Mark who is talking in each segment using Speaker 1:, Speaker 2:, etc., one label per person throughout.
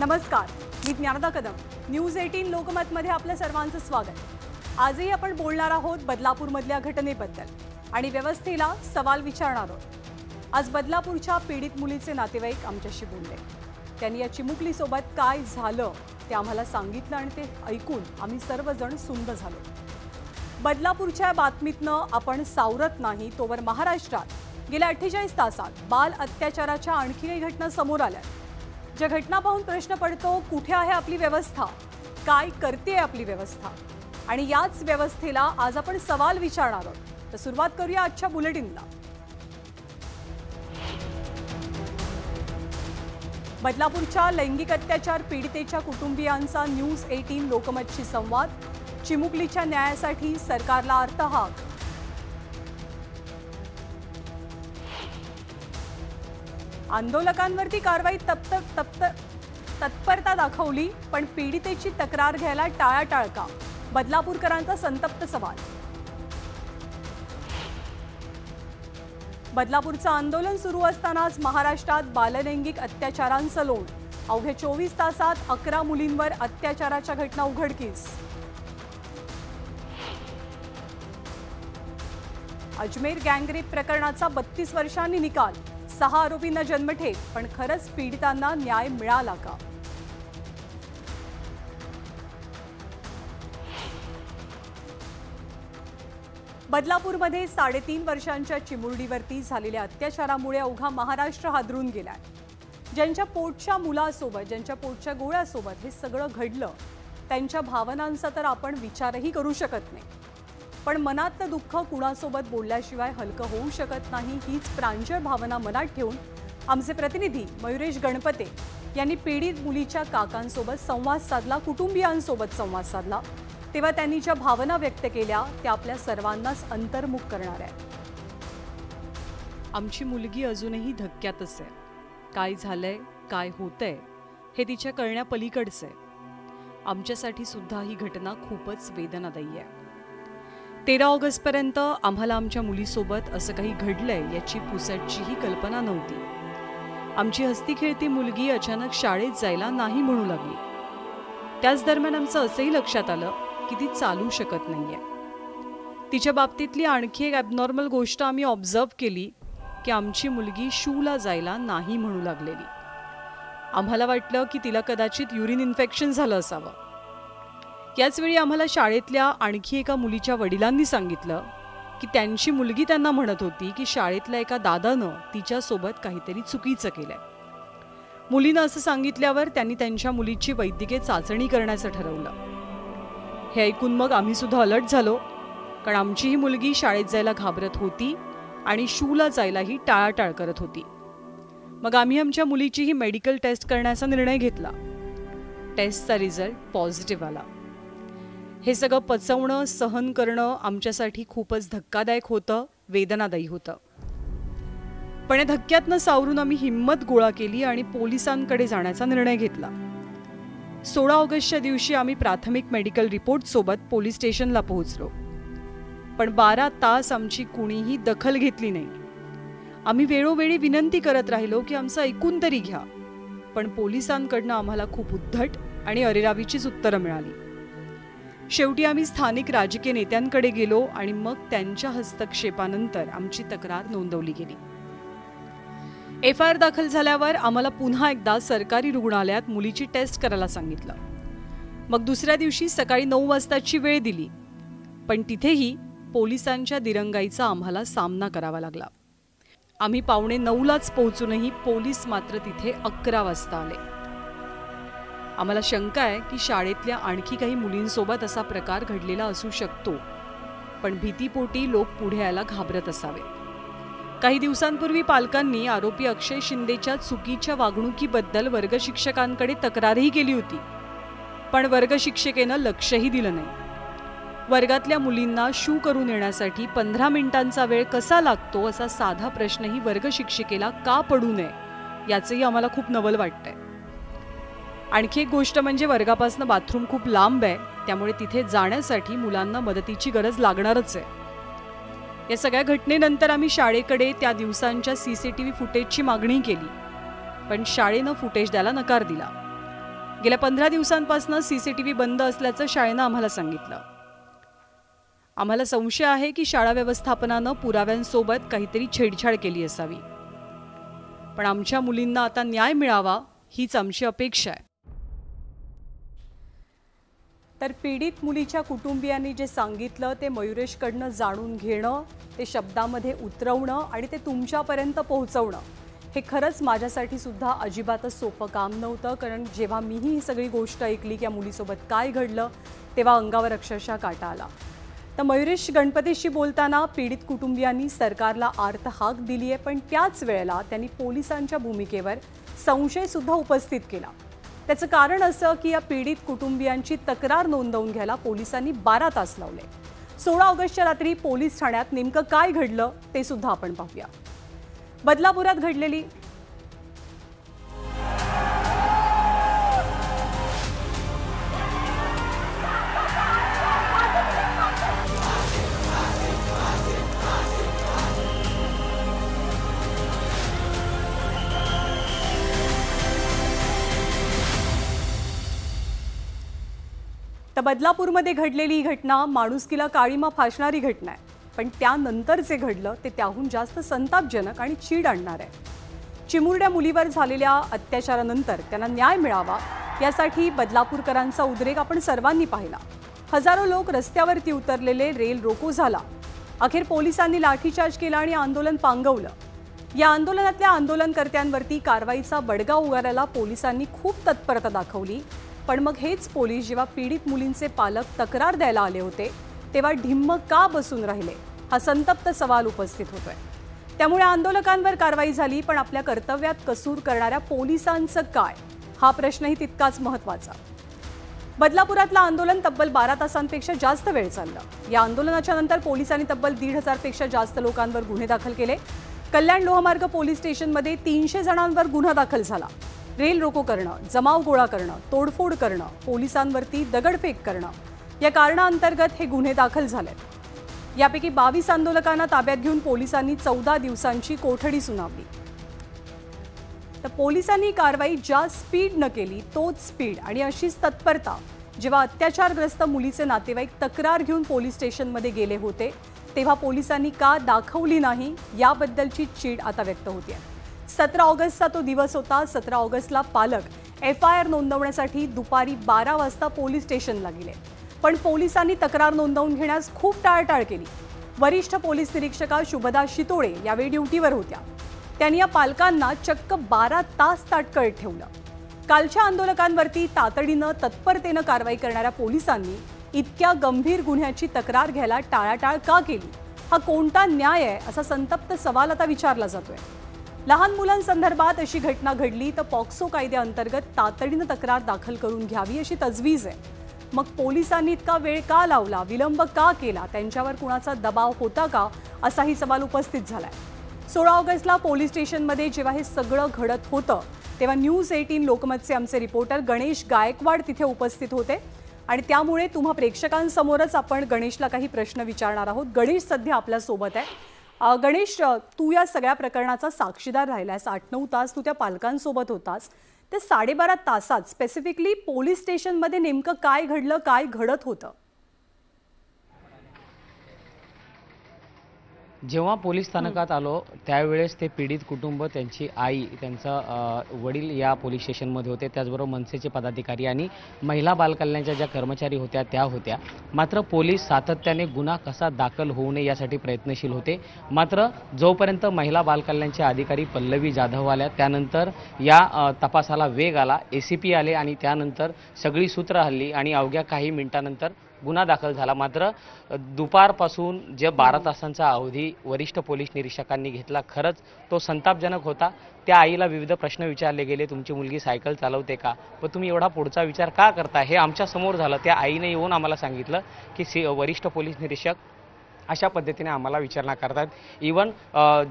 Speaker 1: नमस्कार, मी ज्ञानदा कदम. न्यूज 18 लोकमतमध्ये आपल्या सर्वांचं स्वागत. आजही आपण बोलणार आहोत बदलापूरमधल्या घटनेबद्दल आणि व्यवस्थेला सवाल विचारणार आहोत. आज बदलापूरच्या पीडित मुलीचे नातेवाईक आमच्याशी बोलले. त्यांनी या चिमुकलीसोबत काय झालं ते आम्हाला सांगितलं आणि ते ऐकून आम्ही सर्वजण सुंद झालो. बदलापूरच्या बातमीतनं आपण सावरत नाही तोवर महाराष्ट्रात गेल्या 48 तासात बाल अत्याचाराच्या आणखी काही घटना समोर आल्या. ज्या घटना पाहून प्रश्न पडतो, कुठे आहे आपली व्यवस्था, काय करते आपली व्यवस्था, आणि याच व्यवस्थेला आज आपण सवाल विचारणार आहोत. तर सुरुवात करूया आजच्या बुलेटिनला. बदलापूरच्या लैंगिक अत्याचार पीडितेच्या कुटुंबियांचा न्यूज 18 लोकमतशी संवाद. चिमुकलीच्या न्यायासाठी सरकारला अर्थहाक. आंदोलकांवरती कारवाई तत्परता दाखवली, पण पीडितेची तक्रार घ्यायला टाळाटाळ का? बदलापूरकरांचा संतप्त सवाल. बदलापूरचं आंदोलन सुरू असतानाच महाराष्ट्रात बाललैंगिक अत्याचारांचं लोण. अवघ्या 24 तासात 11 मुलींवर अत्याचाराच्या घटना उघडकीस. अजमेर गँगरेप प्रकरणाचा 32 वर्षांनी निकाल. 6 आरोपींना जन्मठेप, पण खरंच पीडितांना न्याय मिळाला का? बदलापूरमध्ये 3.5 वर्षांच्या चिमुरडीवरती झालेल्या अत्याचारामुळे अवघा महाराष्ट्र हादरून गेलाय. ज्यांच्या पोटच्या मुलासोबत, ज्यांच्या पोटच्या गोळ्यासोबत हे सगळं घडलं, त्यांच्या भावनांचा तर आपण विचारही करू शकत नाही. पण मनातलं दुःख कुणासोबत बोलल्याशिवाय हलकं होऊ शकत नाही. हीच प्रांजळ भावना मनात ठेवून आमचे प्रतिनिधी मयुरेश गणपते यांनी पीडित मुलीच्या काकांसोबत संवाद साधला, कुटुंबियांसोबत संवाद साधला. तेव्हा त्यांनी ज्या भावना व्यक्त केल्या त्या आपल्या सर्वांनाच अंतर्मुख करणार आहेत.
Speaker 2: आमची मुलगी अजूनही धक्क्यातच आहे. काय झालंय, काय होतंय हे तिच्या कळण्यापलीकडचं आहे. आमच्यासाठी सुद्धा ही घटना खूपच वेदनादायी आहे. 13 ऑगस्टपर्यंत आम्हाला आमच्या मुलीसोबत असं काही घडलंय याची पुसटचीही कल्पना नव्हती. आमची हसती खेळती मुलगी अचानक शाळेत जायला नाही म्हणू लागली. त्याच दरम्यान आमचं असंही लक्षात आलं की ती चालू शकत नाहीये. तिच्या बाबतीतली आणखी एक ॲबनॉर्मल गोष्ट आम्ही ऑब्झर्व केली की आमची मुलगी शूला जायला नाही म्हणू लागलेली. आम्हाला वाटलं की तिला कदाचित युरिन इन्फेक्शन झालं असावं. याचवेळी आम्हाला शाळेतल्या आणखी एका मुलीच्या वडिलांनी सांगितलं की त्यांची मुलगी त्यांना म्हणत होती की शाळेतल्या एका दादानं तिच्यासोबत काहीतरी चुकीचं केलंय. मुलीनं असं सांगितल्यावर त्यांनी त्यांच्या मुलीची वैद्यकीय चाचणी करण्याचं ठरवलं. हे ऐकून मग आम्ही सुद्धा अलर्ट झालो, कारण आमची ही मुलगी शाळेत जायला घाबरत होती आणि शूला जायलाही टाळाटाळ करत होती. मग आम्ही आमच्या मुलीची ही मेडिकल टेस्ट करण्याचा निर्णय घेतला. टेस्टचा रिझल्ट पॉझिटिव्ह आला. हे सगळं पचवणं, सहन करणं आमच्यासाठी खूपच धक्कादायक होतं, वेदनादायी होतं. पण या धक्क्यातनं सावरून आम्ही हिंमत गोळा केली आणि पोलिसांकडे जाण्याचा निर्णय घेतला. 16 ऑगस्टच्या दिवशी आम्ही प्राथमिक मेडिकल रिपोर्टसोबत पोलीस स्टेशनला पोहोचलो. पण 12 तास आमची कुणीही दखल घेतली नाही. आम्ही वेळोवेळी विनंती करत राहिलो की आमचं ऐकून तरी घ्या, पण पोलिसांकडनं आम्हाला खूप उद्धट आणि अरेरावीचीच उत्तरं मिळाली. शेवटी आम्ही स्थानिक राजकीय नेत्यांकडे गेलो आणि मग त्यांच्या हस्तक्षेपानंतर आमची तक्रार नोंदवली गेली. FIR दाखल झाल्यावर आम्हाला पुन्हा एकदा सरकारी रुग्णालयात मुलीची टेस्ट करायला सांगितलं. मग दुसऱ्या दिवशी सकाळी 9 वाजताची वेळ दिली, पण तिथेही पोलिसांच्या दिरंगाईचा आम्हाला सामना करावा लागला. आम्ही 8:45लाच पोहोचूनही पोलीस मात्र तिथे 11 वाजता आले. आम्हाला शंका आहे की शाळेतल्या आणखी काही मुलींसोबत असा प्रकार घडलेला असू शकतो, पण भीतीपोटी लोक पुढे यायला घाबरत असावे. काही दिवसांपूर्वी पालकांनी आरोपी अक्षय शिंदेच्या चुकीच्या वागणुकीबद्दल वर्गशिक्षकांकडे तक्रारही केली होती, पण वर्गशिक्षिकेनं लक्षही दिलं नाही. वर्गातल्या मुलींना शू करून येण्यासाठी 15 मिनिटांचा वेळ कसा लागतो असा साधा प्रश्नही वर्गशिक्षिकेला का पडू नये याचंही आम्हाला खूप नवल वाटतंय. आणखी एक गोष्ट म्हणजे वर्गापासून बाथरूम खूप लांब आहे, त्यामुळे तिथे जाण्यासाठी मुलांना मदतीची गरज लागणारच आहे. या सगळ्या घटनेनंतर आम्ही शाळेकडे त्या दिवसांच्या CCTV फुटेजची मागणी केली, पण शाळेनं फुटेज द्यायला नकार दिला. गेल्या 15 दिवसांपासून CCTV बंद असल्याचं शाळेनं आम्हाला सांगितलं. आम्हाला संशय आहे की शाळा व्यवस्थापनानं पुराव्यांसोबत काहीतरी छेडछाड केली असावी. पण आमच्या मुलींना आता न्याय मिळावा हीच आमची अपेक्षा आहे.
Speaker 1: तर पीडित मुलीच्या कुटुंबियांनी जे सांगितलं ते मयुरेशकडनं जाणून घेणं, ते शब्दामध्ये उतरवणं आणि ते तुमच्यापर्यंत पोहोचवणं हे खरंच माझ्यासाठी सुद्धा अजिबातच सोपं काम नव्हतं. कारण जेव्हा मीही ही सगळी गोष्ट ऐकली की या मुलीसोबत काय घडलं तेव्हा अंगावर अक्षरशः काटा आला. तर मयुरेश गणपतीशी बोलताना पीडित कुटुंबियांनी सरकारला आर्त हाक दिली आहे, पण त्याच वेळेला त्यांनी पोलिसांच्या भूमिकेवर संशयसुद्धा उपस्थित केला. त्याचं कारण असं की या पीडित कुटुंबियांची तक्रार नोंदवून घ्यायला पोलिसांनी 12 तास लावले. 16 ऑगस्टच्या रात्री पोलीस ठाण्यात नेमकं काय घडलं ते सुद्धा आपण पाहूया. बदलापुरात घडलेली तर बदलापूरमध्ये घडलेली ही घटना माणुसकीला काळीमा फासणारी घटना आहे. पण त्यानंतर जे घडलं ते त्याहून जास्त संतापजनक आणि चीड आणणार आहे. चिमुरड्या मुलीवर झालेल्या अत्याचारानंतर त्यांना न्याय मिळावा यासाठी बदलापूरकरांचा उद्रेक आपण सर्वांनी पाहिला. हजारो लोक रस्त्यावरती उतरलेले, रेल रोको झाला. अखेर पोलिसांनी लाठीचार्ज केला आणि आंदोलन पांगवलं. या आंदोलनातल्या आंदोलनकर्त्यांवरती कारवाईचा बडगा उगारायला पोलिसांनी खूप तत्परता दाखवली. पण मग हेच पोलीस जेव्हा पीडित मुलींचे पालक तक्रार द्यायला आले होते तेव्हा ढिम्म का बसून राहिले हा संतप्त सवाल उपस्थित होतोय. त्यामुळे आंदोलकांवर कारवाई झाली, पण आपल्या कर्तव्यात कसूर करणाऱ्या पोलिसांचं काय हा प्रश्नही तितकाच महत्त्वाचा. बदलापुरातलं आंदोलन तब्बल 12 तासांपेक्षा जास्त वेळ चाललं. या आंदोलनाच्या नंतर पोलिसांनी तब्बल 1,500 पेक्षा जास्त लोकांवर गुन्हे दाखल केले. कल्याण लोहमार्ग पोलीस स्टेशनमध्ये 300 जणांवर गुन्हा दाखल झाला. रेल रोको करणं, जमाव गोळा करणं, तोडफोड करणं, पोलिसांवरती दगडफेक करणं या कारणांतर्गत हे गुन्हे दाखल झालेत. यापैकी 22 आंदोलकांना ताब्यात घेऊन पोलिसांनी 14 दिवसांची कोठडी सुनावली. तर पोलिसांनी कारवाई ज्या स्पीडनं केली तोच स्पीड आणि अशीच तत्परता जेव्हा अत्याचारग्रस्त मुलीचे नातेवाईक तक्रार घेऊन पोलीस स्टेशनमध्ये गेले होते तेव्हा पोलिसांनी का दाखवली नाही याबद्दलची चीड आता व्यक्त होते. 17 ऑगस्टचा तो दिवस होता. 17 ऑगस्टला पालक FIR नोंदवण्यासाठी दुपारी 12 वाजता पोलीस स्टेशनला गेले, पण पोलिसांनी तक्रार नोंदवून घेण्यास खूप टाळाटाळ केली. वरिष्ठ पोलीस निरीक्षका शुभदा शितोळे यावेळी ड्युटीवर होत्या. त्यांनी या पालकांना चक्क 12 तास ताटकळत ठेवलं. कालच्या आंदोलकांवरती तातडीनं तत्परतेनं कारवाई करणाऱ्या पोलिसांनी इतक्या गंभीर गुन्ह्याची तक्रार घ्यायला टाळाटाळ का केली? हा कोणता न्याय आहे असा संतप्त सवाल आता विचारला जातोय. लहान मुलांसंदर्भात अशी घटना घडली तर पॉक्सो कायद्याअंतर्गत तातडीनं तक्रार दाखल करून घ्यावी अशी तजवीज आहे. मग पोलिसांनी इतका वेळ का लावला, विलंब का केला, त्यांच्यावर कुणाचा दबाव होता का असाही सवाल उपस्थित झालाय. 16 ऑगस्टला पोलीस स्टेशनमध्ये जेव्हा हे सगळं घडत होतं तेव्हा न्यूज 18 लोकमतचे आमचे रिपोर्टर गणेश गायकवाड तिथे उपस्थित होते आणि त्यामुळे तुम्हा प्रेक्षकांसमोरच आपण गणेशला काही प्रश्न विचारणार आहोत. गणेश सध्या आपल्यासोबत आहे. गणेश, तू या सगळ्या प्रकरणाचा साक्षीदार राहिलास. 8-9 तास तू त्या पालकांसोबत होतास. ते 12.5 तासात स्पेसिफिकली पोलीस स्टेशनमध्ये नेमकं काय घडलं, काय घडत होतं?
Speaker 3: जेव्हा पोलीस स्थानकात आलो त्यावेळेस ते पीडित कुटुंब, त्यांची आई, त्यांचा वडील या पोलीस स्टेशनमध्ये होते. त्याचबरोबर मनसेचे पदाधिकारी आणि महिला बालकल्याणच्या ज्या कर्मचारी होत्या त्या होत्या. मात्र पोलीस सातत्याने गुन्हा कसा दाखल होऊ नये यासाठी प्रयत्नशील होते. मात्र जोपर्यंत महिला बालकल्याणचे अधिकारी पल्लवी जाधव आल्या त्यानंतर या तपासाला वेग आला. ACP आले आणि त्यानंतर सगळी सूत्र हल्ली आणि अवघ्या काही मिनिटांनंतर गुन्हा दाखल झाला. मात्र दुपारपासून जे 12 तासांचा अवधी वरिष्ठ पोलीस निरीक्षकांनी घेतला, खरंच तो संतापजनक होता. त्या आईला विविध प्रश्न विचारले गेले. तुमची मुलगी सायकल चालवते का? पण तुम्ही एवढा पुढचा विचार का करता? हे आमच्या समोर झालं. त्या आईने येऊन आम्हाला सांगितलं की वरिष्ठ पोलीस निरीक्षक अशा पद्धतीने आम्हाला विचारणा करतात. इवन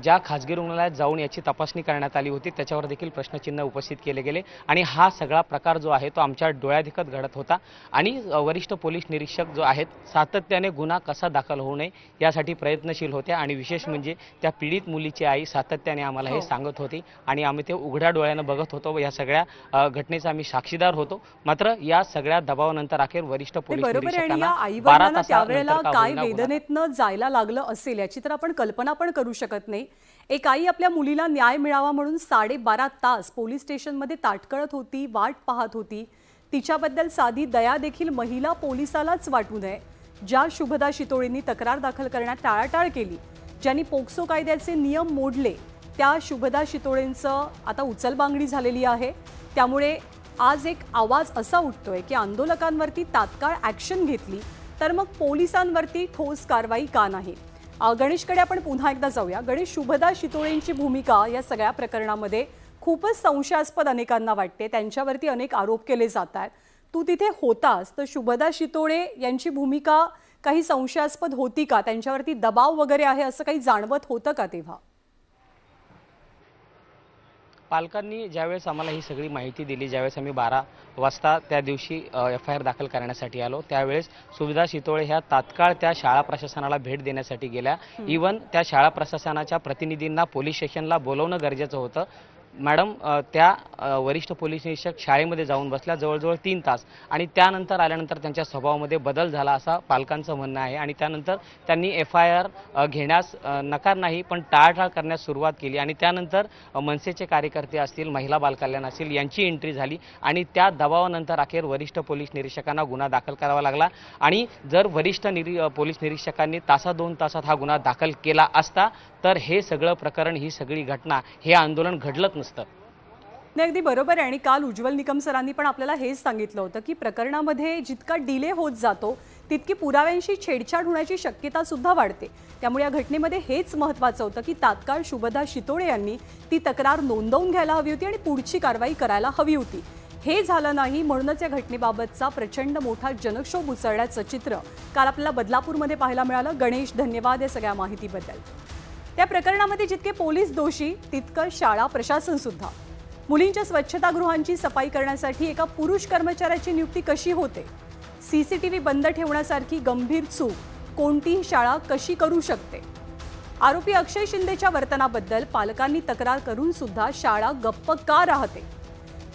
Speaker 3: ज्या खाजगी रुग्णालयात जाऊन याची तपासणी करण्यात आली होती त्याच्यावर देखील प्रश्नचिन्ह उपस्थित केले गेले आणि हा सगळा प्रकार जो आहे तो आमच्या डोळ्यादेखत घडत होता. आणि वरिष्ठ पोलीस निरीक्षक जो आहेत सातत्याने गुन्हा कसा दाखल होऊ नये यासाठी प्रयत्नशील होत्या आणि विशेष म्हणजे त्या पीडित मुलीची आई सातत्याने आम्हाला हे सांगत होती आणि आम्ही ते उघड्या डोळ्यानं बघत होतो व या सगळ्या घटनेचा आम्ही साक्षीदार होतो. मात्र या सगळ्या दबावानंतर अखेर वरिष्ठ पोलीस निरीक्षकांना 12
Speaker 1: तासानंतर काय वेदनेतनं जायला लागलं असेल याची तर आपण कल्पना पण करू शकत नाही. एक आई आपल्या मुलीला न्याय मिळावा म्हणून 12.5 तास पोलीस स्टेशनमध्ये ताटकळत होती, वाट पाहत होती. तिच्याबद्दल साधी दया देखील महिला पोलिसालाच वाटू नये. ज्या शुभदा शितोळेंनी तक्रार दाखल करण्यात टाळाटाळ केली, ज्यांनी पोक्सो कायद्याचे नियम मोडले, त्या शुभदा शितोळेंचं आता उचलबांगडी झालेली आहे. त्यामुळे आज एक आवाज असा उठतोय की आंदोलकांवरती तात्काळ ॲक्शन घेतली तर मग पोलिसांवरती ठोस कारवाई का नाही. गणेशकडे आपण पुन्हा एकदा जाऊया. गणेश, शुभदा शितोळेंची भूमिका या सगळ्या प्रकरणामध्ये खूपच संशयास्पद अनेकांना वाटते. त्यांच्यावरती अनेक आरोप केले जात आहेत. तू तिथे होतास तर शुभदा शितोळे यांची भूमिका काही संशयास्पद होती का? त्यांच्यावरती दबाव वगैरे आहे असं काही जाणवत होतं का तेव्हा?
Speaker 3: पालकांनी ज्यावेळेस आम्हाला ही सगळी माहिती दिली, ज्यावेळेस आम्ही 12 वाजता त्या दिवशी FIR दाखल करण्यासाठी आलो, त्यावेळेस शुभदा शितोळे ह्या तात्काळ त्या शाळा प्रशासनाला भेट देण्यासाठी गेल्या. इवन त्या शाळा प्रशासनाच्या प्रतिनिधींना पोलीस स्टेशनला बोलवणं गरजेचं होतं. मॅडम त्या वरिष्ठ पोलीस निरीक्षक शाळेमध्ये जाऊन बसल्या जवळजवळ 3 तास आणि त्यानंतर आल्यानंतर त्यांच्या स्वभावामध्ये बदल झाला असं पालकांचं म्हणणं आहे. आणि त्यानंतर त्यांनी FIR घेण्यास नकार नाही पण टाळाटाळ करण्यास सुरुवात केली आणि त्यानंतर मनसेचे कार्यकर्ते असतील, महिला बालकल्याण असतील यांची एंट्री झाली आणि त्या दबावानंतर अखेर वरिष्ठ पोलीस निरीक्षकांना गुन्हा दाखल करावा लागला. आणि जर वरिष्ठ पोलीस निरीक्षकांनी 2 तासात हा गुन्हा दाखल केला असता तर हे सगळं प्रकरण, ही सगळी घटना, हे आंदोलन घडलंच नसतं.
Speaker 1: नाही, अगदी बरोबर आहे. आणि काल उज्ज्वल निकम सरांनी पण आपल्याला हेच सांगितलं होतं की प्रकरणामध्ये जितका डिले होत जातो तितकी पुराव्यांशी छेडछाड होण्याची शक्यता सुद्धा वाढते. त्यामुळे या घटनेमध्ये हेच महत्त्वाचं होतं की तात्काळ शुभदा शितोळे यांनी ती तक्रार नोंदवून घ्यायला हवी होती आणि पुढची कारवाई करायला हवी होती. हे झालं नाही. म्हणूनच या घटनेबाबतचा प्रचंड मोठा जनक्षोभ उसळल्याचं चित्र काल आपल्याला बदलापूरमध्ये पाहायला मिळालं. गणेश, धन्यवाद या सगळ्या माहितीबद्दल. त्या प्रकरणामध्ये जितके पोलीस दोषी तितकं शाळा प्रशासन सुद्धा. मुलींच्या स्वच्छतागृहांची सफाई करण्यासाठी एका पुरुष कर्मचाऱ्याची नियुक्ती कशी होते? CCTV बंद ठेवण्यासारखी गंभीर चूक कोणतीही शाळा कशी करू शकते? आरोपी अक्षय शिंदेच्या वर्तनाबद्दल पालकांनी तक्रार करून सुद्धा शाळा गप्प का राहते?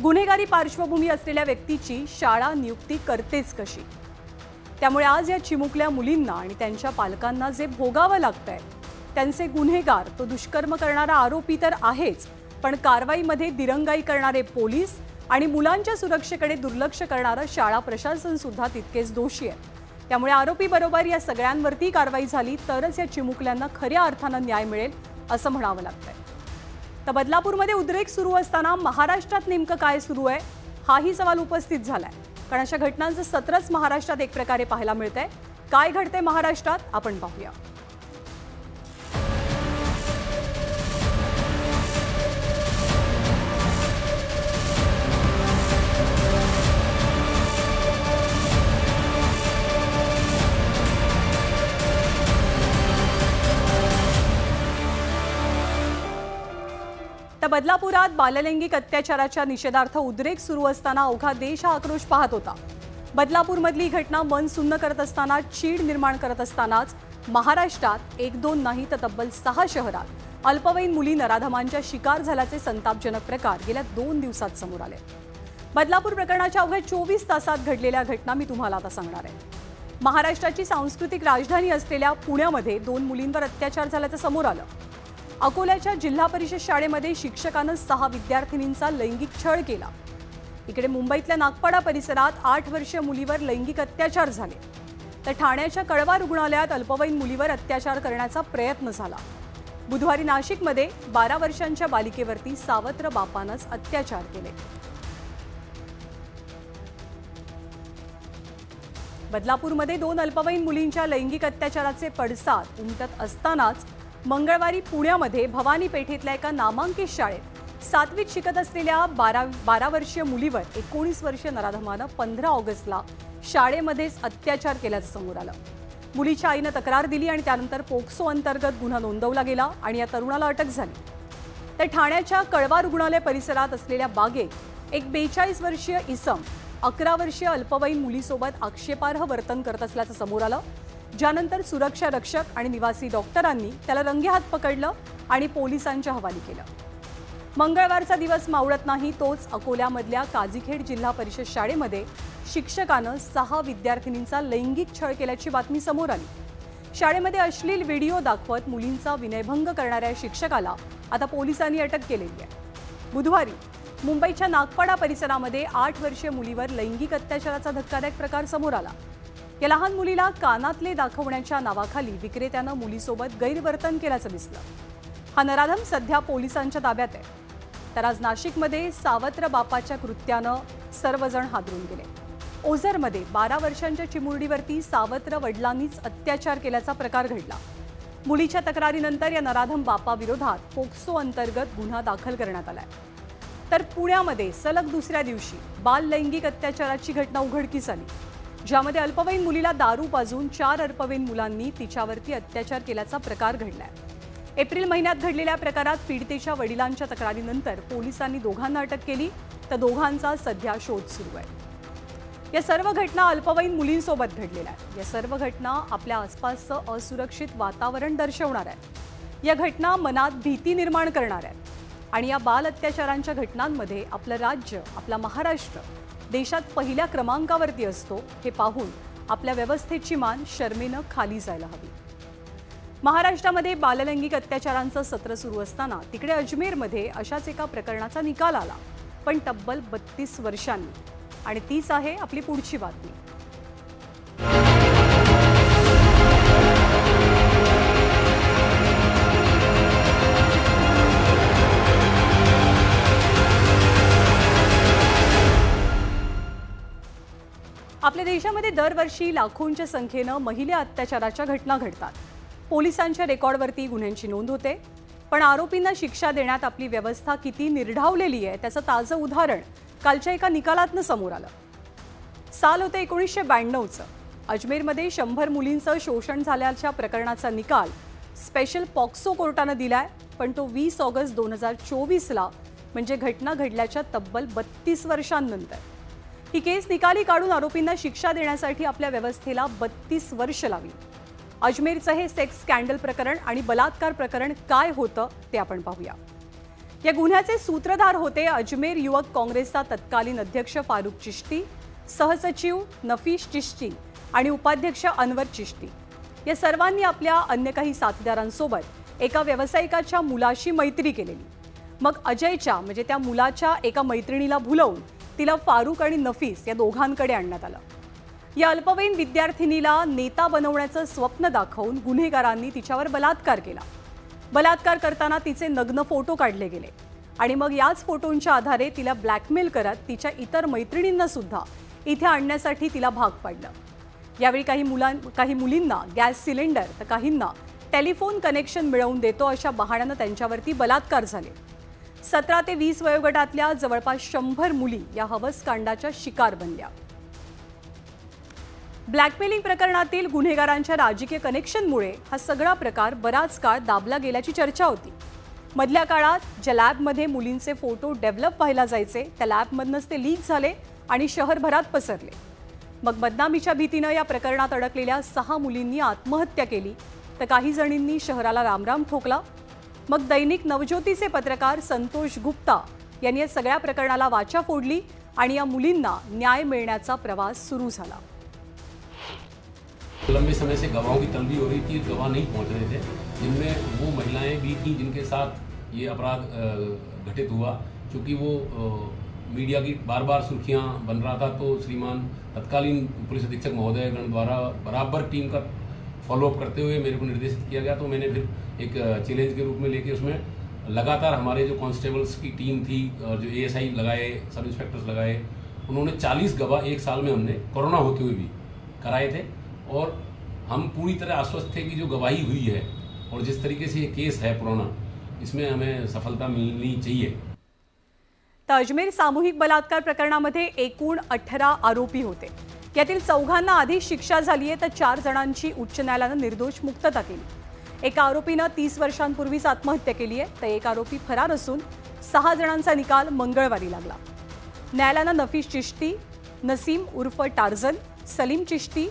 Speaker 1: गुन्हेगारी पार्श्वभूमी असलेल्या व्यक्तीची शाळा नियुक्ती करतेच कशी? त्यामुळे आज या चिमुकल्या मुलींना आणि त्यांच्या पालकांना जे भोगावं लागतंय, त्यांचे गुन्हेगार, तो दुष्कर्म करणारा आरोपी तर आहेच, पण कारवाईमध्ये दिरंगाई करणारे पोलीस आणि मुलांच्या सुरक्षेकडे दुर्लक्ष करणारं शाळा प्रशासन सुद्धा तितकेच दोषी आहे. त्यामुळे आरोपी बरोबर या सगळ्यांवरती कारवाई झाली तरच या चिमुकल्यांना खऱ्या अर्थानं न्याय मिळेल असं म्हणावं लागतंय. तर बदलापूरमध्ये उद्रेक सुरू असताना महाराष्ट्रात नेमकं काय सुरू आहे हाही सवाल उपस्थित झालाय. कारण अशा घटनांचं सत्रच महाराष्ट्रात एक प्रकारे पाहायला मिळतंय. काय घडतंय महाराष्ट्रात आपण पाहूया. तर बदलापुरात बाललैंगिक अत्याचाराच्या निषेधार्थ उद्रेक सुरू असताना अवघा देश हा आक्रोश पाहत होता. बदलापूरमधली घटना मन सुन्न करत असताना, चीड निर्माण करत असतानाच महाराष्ट्रात 1-2 नाही तर तब्बल 6 शहरात अल्पवयीन मुली नराधमांच्या शिकार झाल्याचे संतापजनक प्रकार गेल्या 2 दिवसात समोर आले. बदलापूर प्रकरणाच्या अवघ्या 24 तासात घडलेल्या घटना मी तुम्हाला आता सांगणार आहे. महाराष्ट्राची सांस्कृतिक राजधानी असलेल्या पुण्यामध्ये 2 मुलींवर अत्याचार झाल्याचं समोर आलं. अकोल्याच्या जिल्हा परिषद शाळेमध्ये शिक्षकानं 6 विद्यार्थिनींचा लैंगिक छळ केला. इकडे मुंबईतल्या नागपाडा परिसरात 8 वर्षीय मुलीवर लैंगिक अत्याचार झाले. तर ठाण्याच्या कळवा रुग्णालयात अल्पवयीन मुलीवर अत्याचार करण्याचा प्रयत्न झाला. बुधवारी नाशिकमध्ये 12 वर्षांच्या बालिकेवरती सावत्र बापानंच अत्याचार केले. बदलापूरमध्ये 2 अल्पवयीन मुलींच्या लैंगिक अत्याचाराचे पडसाद उमटत असतानाच मंगळवारी पुण्यामध्ये भवानी पेठेतल्या एका नामांकित शाळेत 7वीत शिकत असलेल्या 12 वर्षीय मुलीवर 19 वर्षीय नराधमानं 15 ऑगस्टला शाळेमध्येच अत्याचार केल्याचं समोर आलं. मुलीच्या आईनं तक्रार दिली आणि त्यानंतर पोक्सो अंतर्गत गुन्हा नोंदवला गेला आणि या तरुणाला अटक झाली. तर ठाण्याच्या कळवा रुग्णालय परिसरात असलेल्या बागेत एक 42 वर्षीय इसम 11 वर्षीय अल्पवयीन मुलीसोबत आक्षेपार्ह वर्तन करत असल्याचं समोर आलं. ज्यानंतर सुरक्षा रक्षक आणि निवासी डॉक्टरांनी त्याला रंगेहात पकडलं आणि पोलिसांच्या हवाली केलं. मंगळवारचा दिवस मावळत नाही तोच अकोल्यामधल्या काझीखेड जिल्हा परिषद शाळेमध्ये शिक्षकानं 6 विद्यार्थिनींचा लैंगिक छळ केल्याची बातमी समोर आली. शाळेमध्ये अश्लील व्हिडिओ दाखवत मुलींचा विनयभंग करणाऱ्या शिक्षकाला आता पोलिसांनी अटक केलेली आहे. बुधवारी मुंबईच्या नागपाडा परिसरामध्ये 8 वर्षीय मुलीवर लैंगिक अत्याचाराचा धक्कादायक प्रकार समोर आला. या लहान मुलीला कानातले दाखवण्याच्या नावाखाली विक्रेत्यानं मुलीसोबत गैरवर्तन केल्याचं दिसलं. हा नराधम सध्या पोलिसांच्या ताब्यात आहे. तर आज नाशिकमध्ये सावत्र बापाच्या कृत्यानं सर्वजण हादरून गेले. ओझरमध्ये 12 वर्षांच्या चिमुरडीवरती सावत्र वडिलांनीच अत्याचार केल्याचा प्रकार घडला. मुलीच्या तक्रारीनंतर या नराधम बापाविरोधात पोक्सो अंतर्गत गुन्हा दाखल करण्यात आलाय. तर पुण्यामध्ये सलग दुसऱ्या दिवशी बाल लैंगिक अत्याचाराची घटना उघडकीस आली. ज्यामध्ये अल्पवयीन मुलीला दारू पाजून 4 अल्पवयीन मुलांनी तिच्यावरती अत्याचार केल्याचा प्रकार घडलाय. एप्रिल महिन्यात घडलेल्या प्रकारात पीडितेच्या वडिलांच्या तक्रारीनंतर पोलिसांनी दोघांना अटक केली. तर दोघांचा सध्या शोध सुरू आहे. या सर्व घटना अल्पवयीन मुलींसोबत घडलेल्या आहेत. या सर्व घटना आपल्या आसपासचं असुरक्षित वातावरण दर्शवणार आहेत. या घटना मनात भीती निर्माण करणार आहेत. आणि या बाल अत्याचारांच्या घटनांमध्ये आपलं राज्य, आपला महाराष्ट्र देशात पहिल्या क्रमांकावरती असतो हे पाहून आपल्या व्यवस्थेची मान शर्मेनं खाली जायला हवी. महाराष्ट्रामध्ये बाललैंगिक अत्याचारांचं सत्र सुरू असताना तिकडे अजमेरमध्ये अशाच एका प्रकरणाचा निकाल आला, पण तब्बल 32 वर्षांनी. आणि तीच आहे आपली पुढची बातमी. आपल्या देशामध्ये दरवर्षी लाखोंच्या संख्येनं महिला अत्याचाराच्या घटना घडतात. पोलिसांच्या रेकॉर्डवरती गुन्ह्यांची नोंद होते. पण आरोपींना शिक्षा देण्यात आपली व्यवस्था किती निर्ढावलेली आहे त्याचं ताजं उदाहरण कालच्या एका निकालातनं समोर आलं. साल होतं 1992चं. अजमेरमध्ये 100 मुलींचं शोषण झाल्याच्या प्रकरणाचा निकाल स्पेशल पॉक्सो कोर्टानं दिलाय. पण तो 20 ऑगस्ट 2024ला म्हणजे घटना घडल्याच्या तब्बल 32 वर्षांनंतर. ही केस निकाली काढून आरोपींना शिक्षा देण्यासाठी आपल्या व्यवस्थेला 32 वर्ष लागली. अजमेरचं हे सेक्स स्कॅन्डल प्रकरण आणि बलात्कार प्रकरण काय होतं ते आपण पाहूया. या गुन्ह्याचे सूत्रधार होते अजमेर युवक काँग्रेसचा तत्कालीन अध्यक्ष फारुख चिश्ती, सहसचिव नफीस चिश्ती आणि उपाध्यक्ष अनवर चिश्ती. या सर्वांनी आपल्या अन्य काही साथीदारांसोबत एका व्यावसायिकाच्या मुलाशी मैत्री केलेली. मग अजयच्या म्हणजे त्या मुलाच्या एका मैत्रिणीला भुलवून तिला फारुख आणि नफीस या दोघांकडे आणण्यात आलं. या अल्पवयीन विद्यार्थिनीला नेता बनवण्याचं स्वप्न दाखवून गुन्हेगारांनी तिच्यावर बलात्कार केला. बलात्कार करताना तिचे नग्न फोटो काढले गेले आणि मग याच फोटोंच्या आधारे तिला ब्लॅकमेल करत तिच्या इतर मैत्रिणींना सुद्धा इथे आणण्यासाठी तिला भाग पाडलं. यावेळी काही मुलींना गॅस सिलेंडर तर काहींना टेलिफोन कनेक्शन मिळवून देतो अशा बहाण्यानं त्यांच्यावरती बलात्कार झाले. 17 ते 20 वयोगटातल्या जवळपास 100 मुली या हवसकांडाच्या शिकार बनल्या. ब्लॅकमेलिंग प्रकरणातील गुन्हेगारांच्या राजकीय कनेक्शनमुळे हा सगळा प्रकार बराच काळ दाबला गेल्याची चर्चा होती. मधल्या काळात ज्या लॅबमध्ये मुलींचे फोटो डेव्हलप व्हायला जायचे त्या लॅबमधनंच ते लीक झाले आणि शहरभरात पसरले. मग बदनामीच्या भीतीनं या प्रकरणात अडकलेल्या 6 मुलींनी आत्महत्या केली तर काही जणींनी शहराला रामराम ठोकला. मग दैनिक नवज्योतीचे पत्रकार संतोष गुप्ता यांनी या सगळ्या प्रकरणाला वाचा फोडली आणि या मुलींना न्याय मिळण्याचा प्रवास सुरू झाला.
Speaker 4: लंबे समय से गवाहों की तलबी हो रही थी, गवाह नहीं पहुंच रहे थे, जिनमें वो महिलाएं भी थीं जिनके साथ ये अपराध घटित हुआ. क्योंकि वो मीडिया की बार बार सुर्खियां बन रहा था, तो श्रीमान तत्कालीन पुलिस अधीक्षक महोदयगण द्वारा बराबर टीम का फॉलोअप करते हुए मेरे को निर्देशित किया गया. तो मैंने फिर एक चैलेंज के रूप में लेके उसमें लगातार हमारे जो कांस्टेबल्स की टीम थी और जो ASI लगाए, सब इंस्पेक्टर्स लगाए, उन्होंने 40 गवाह एक साल में हमने कोरोना होते हुए भी कराए थे. और हम पूरी तरह आश्वस्त थे कि जो गवाही हुई है और जिस तरीके से ये केस है पुराना, इसमें हमें सफलता मिलनी चाहिए.
Speaker 1: तर अजमेर सामूहिक बलात्कार प्रकरणामध्ये एकूण 18 आरोपी होते. यातील 4 आधी शिक्षा झाली आहे तर 4 जणांची उच्च न्यायालयानं निर्दोष मुक्तता केली। एका आरोपीनं 30 वर्षांपूर्वीच आत्महत्या केली आहे तर एक आरोपी फरार असून 6 जणांचा निकाल मंगळवारी लागला। न्यायालयानं नफीस चिश्ती, नसीम उर्फ टार्झन, सलीम चिश्ती,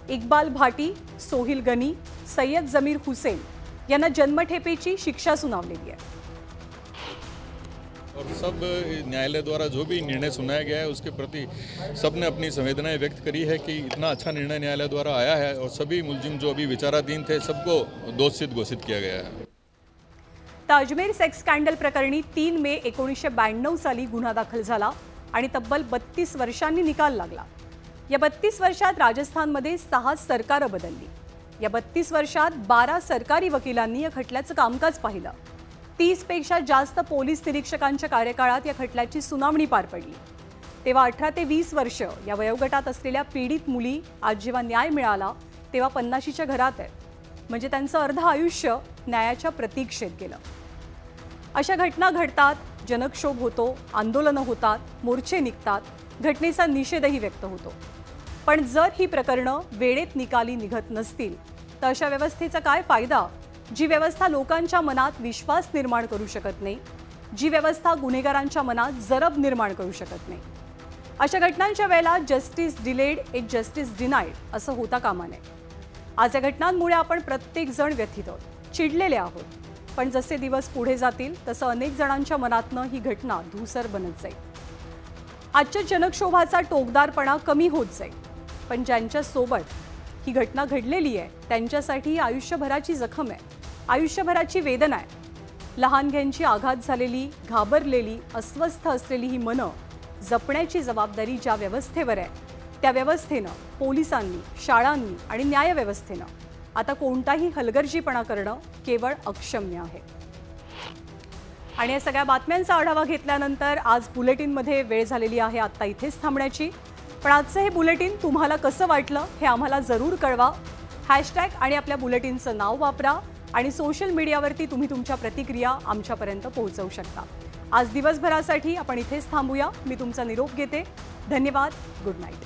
Speaker 1: इक्बाल भाटी, सोहिल गनी, सय्यद जमीर हुसेन यांना जन्मठेपेची शिक्षा सुनावलेली आहे।
Speaker 5: और सब न्यायालय द्वारा जो भी निर्णय सुनाया गया है उसके प्रति सबने अपनी संवेदनाएं व्यक्त करी है कि इतना अच्छा निर्णय न्यायालय द्वारा आया है और सभी मुलजिम जो अभी विचाराधीन थे सबको दोषित घोषित किया गया है।
Speaker 1: अजमेर सेक्स स्कॅन्डल प्रकरणी 3 मे 1992 साली गुन्हा दाखल झाला आणि तब्बल 32 वर्षांनी निकाल लागला। या 32 वर्षात राजस्थानमध्ये 6 सरकारं बदलली। या 32 वर्षात 12 सरकारी वकिलांनी या खटल्याचं कामकाज पाहिलं। 30 पेक्षा जास्त पोलीस निरीक्षकांच्या कार्यकाळात या खटल्याची सुनावणी पार पडली। तेव्हा 18 ते 20 वर्ष या वयोगटात असलेल्या पीडित मुली आज जेव्हा न्याय मिळाला तेव्हा 50च्या घरात आहेत, म्हणजे त्यांचं अर्ध आयुष्य न्यायाच्या प्रतीक्षेत गेलं। अशा घटना घडतात, जनक्षोभ होतो, आंदोलनं होतात, मोर्चे निघतात, घटनेचा निषेधही व्यक्त होतो। पण जर ही प्रकरणं वेळेत निकाली निघत नसतील तर अशा व्यवस्थेचा काय फायदा, जी व्यवस्था लोकांच्या मनात विश्वास निर्माण करू शकत नाही, जी व्यवस्था गुन्हेगारांच्या मनात जरब निर्माण करू शकत नाही। अशा घटनांच्या वेळेला justice delayed is justice denied असं होता कामा नये। आज या घटनांमुळे आपण प्रत्येक जण व्यथित आहोत, चिडलेले आहोत, पण जसे दिवस पुढे जातील तसं अनेक जणांच्या मनातनं ही घटना धूसर बनत जाईल। आजच्या जनक्षोभाचा टोकदारपणा कमी होत जाईल, पण ज्यांच्या सोबत ही घटना घडलेली आहे त्यांच्यासाठी ही आयुष्यभराची जखम आहे, आयुष्यभराची वेदना आहे। लहानग्यांची आघात झालेली, घाबरलेली, अस्वस्थ असलेली ही मनं जपण्याची जबाबदारी ज्या व्यवस्थेवर आहे त्या व्यवस्थेनं, पोलिसांनी, शाळांनी आणि न्यायव्यवस्थेनं आता कोणताही हलगर्जीपणा करणं केवळ अक्षम्य आहे। आणि या सगळ्या बातम्यांचा आढावा घेतल्यानंतर आज बुलेटिनमध्ये वेळ झालेली आहे आता इथेच थांबण्याची। पण आजचं हे बुलेटिन तुम्हाला कसं वाटलं हे आम्हाला जरूर कळवा। हॅशटॅग आणि आपल्या बुलेटिनचं नाव वापरा आणि सोशल मीडियावरती तुम्ही तुमच्या प्रतिक्रिया आमच्यापर्यंत पोहोचवू शकता। आज दिवसभरासाठी आपण इथेच थांबूया। मी तुमचा निरोप घेते। धन्यवाद। Good night.